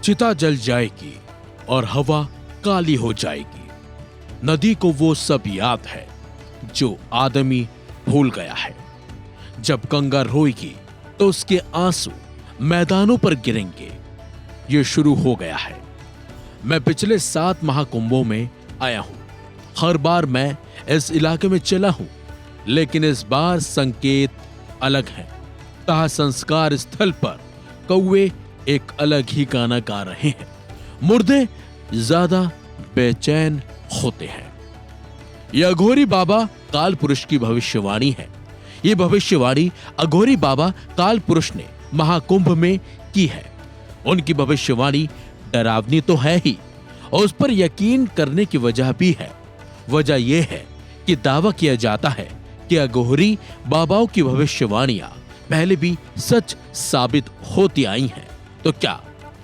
चिता जल जाएगी और हवा काली हो जाएगी। नदी को वो सब याद है जो आदमी भूल गया है। जब गंगा रोएगी तो उसके आंसू मैदानों पर गिरेंगे। ये शुरू हो गया है। मैं पिछले 7 महाकुंभों में आया हूं। हर बार मैं इस इलाके में चला हूं, लेकिन इस बार संकेत अलग है। दाह संस्कार स्थल पर कौवे एक अलग ही गाना गा रहे हैं। मुर्दे ज्यादा बेचैन होते हैं। यह अघोरी बाबा काल पुरुष की भविष्यवाणी है। यह भविष्यवाणी अघोरी बाबा काल पुरुष ने महाकुंभ में की है। उनकी भविष्यवाणी डरावनी तो है ही, और उस पर यकीन करने की वजह भी है। वजह यह है कि दावा किया जाता है कि अघोरी बाबाओं की भविष्यवाणियां पहले भी सच साबित होती आई हैं। तो क्या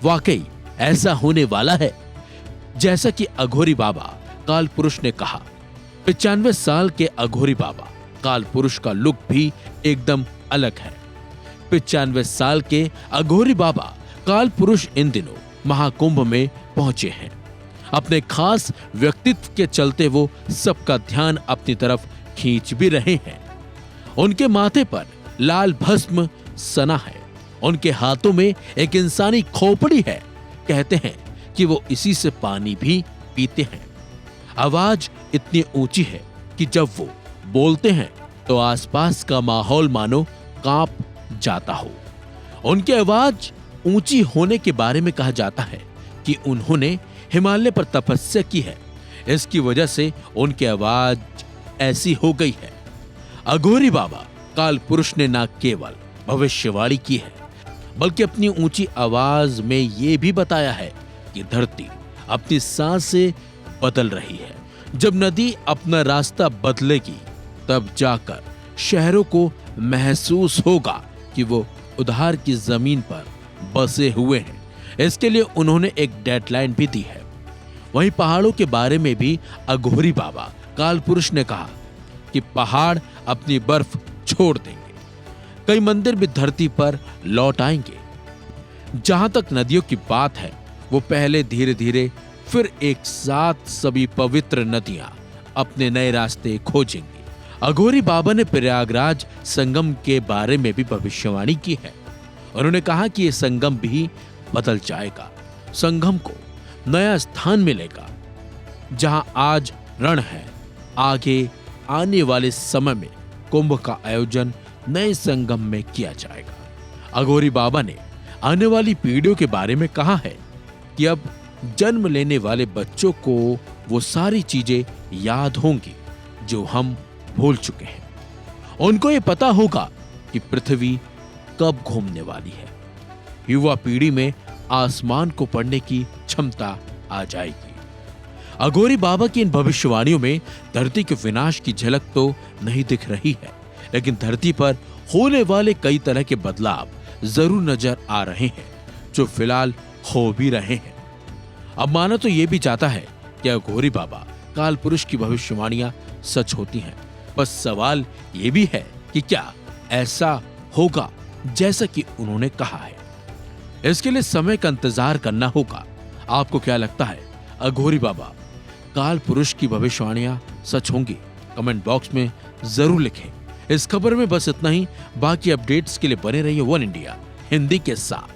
वाकई ऐसा होने वाला है? जैसा कि अघोरी बाबा काल पुरुष ने कहा, 95 साल के अघोरी बाबा काल पुरुष का लुक भी एकदम अलग है। 95 साल के अघोरी बाबा काल पुरुष इन दिनों महाकुंभ में पहुंचे हैं। अपने खास व्यक्तित्व के चलते वो सबका ध्यान अपनी तरफ खींच भी रहे हैं। उनके माथे पर लाल भस्म सना है। उनके हाथों में एक इंसानी खोपड़ी है। कहते हैं कि वो इसी से पानी भी पीते हैं। आवाज इतनी ऊंची है कि जब वो बोलते हैं तो आसपास का माहौल मानो कांप जाता हो। उनकी आवाज ऊंची होने के बारे में कहा जाता है कि उन्होंने हिमालय पर तपस्या की है। इसकी वजह से उनकी आवाज ऐसी हो गई है। अघोरी बाबा काल पुरुष ने न केवल भविष्यवाणी की है, बल्कि अपनी ऊंची आवाज में यह भी बताया है कि धरती अपनी सांस से बदल रही है। जब नदी अपना रास्ता बदलेगी तब जाकर शहरों को महसूस होगा कि वो उधार की जमीन पर बसे हुए हैं। इसके लिए उन्होंने एक डेडलाइन भी दी है। वहीं पहाड़ों के बारे में भी अघोरी बाबा काल पुरुष ने कहा कि पहाड़ अपनी बर्फ छोड़ देंगे। कई मंदिर भी धरती पर लौट आएंगे। जहां तक नदियों की बात है, वो पहले धीरे धीरे फिर एक साथ सभी पवित्र नदियां अपने नए रास्ते खोजेंगी। अघोरी बाबा ने प्रयागराज संगम के बारे में भी भविष्यवाणी की है। उन्होंने कहा कि यह संगम भी बदल जाएगा। संगम को नया स्थान मिलेगा। जहां आज रण है, आगे आने वाले समय में कुंभ का आयोजन नए संगम में किया जाएगा। अघोरी बाबा ने आने वाली पीढ़ियों के बारे में कहा है कि अब जन्म लेने वाले बच्चों को वो सारी चीजें याद होंगी जो हम भूल चुके हैं। उनको ये पता होगा कि पृथ्वी कब घूमने वाली है। युवा पीढ़ी में आसमान को पढ़ने की क्षमता आ जाएगी। अघोरी बाबा की इन भविष्यवाणियों में धरती के विनाश की झलक तो नहीं दिख रही है, लेकिन धरती पर होने वाले कई तरह के बदलाव जरूर नजर आ रहे हैं, जो फिलहाल हो भी रहे हैं। अब माना तो यह भी चाहता है कि अघोरी बाबा काल पुरुष की भविष्यवाणियां सच होती हैं। बस सवाल यह भी है कि क्या ऐसा होगा जैसा कि उन्होंने कहा है। इसके लिए समय का इंतजार करना होगा। आपको क्या लगता है, अघोरी बाबा काल पुरुष की भविष्यवाणियां सच होंगी? कमेंट बॉक्स में जरूर लिखें। इस खबर में बस इतना ही। बाकी अपडेट्स के लिए बने रहिए वन इंडिया हिंदी के साथ।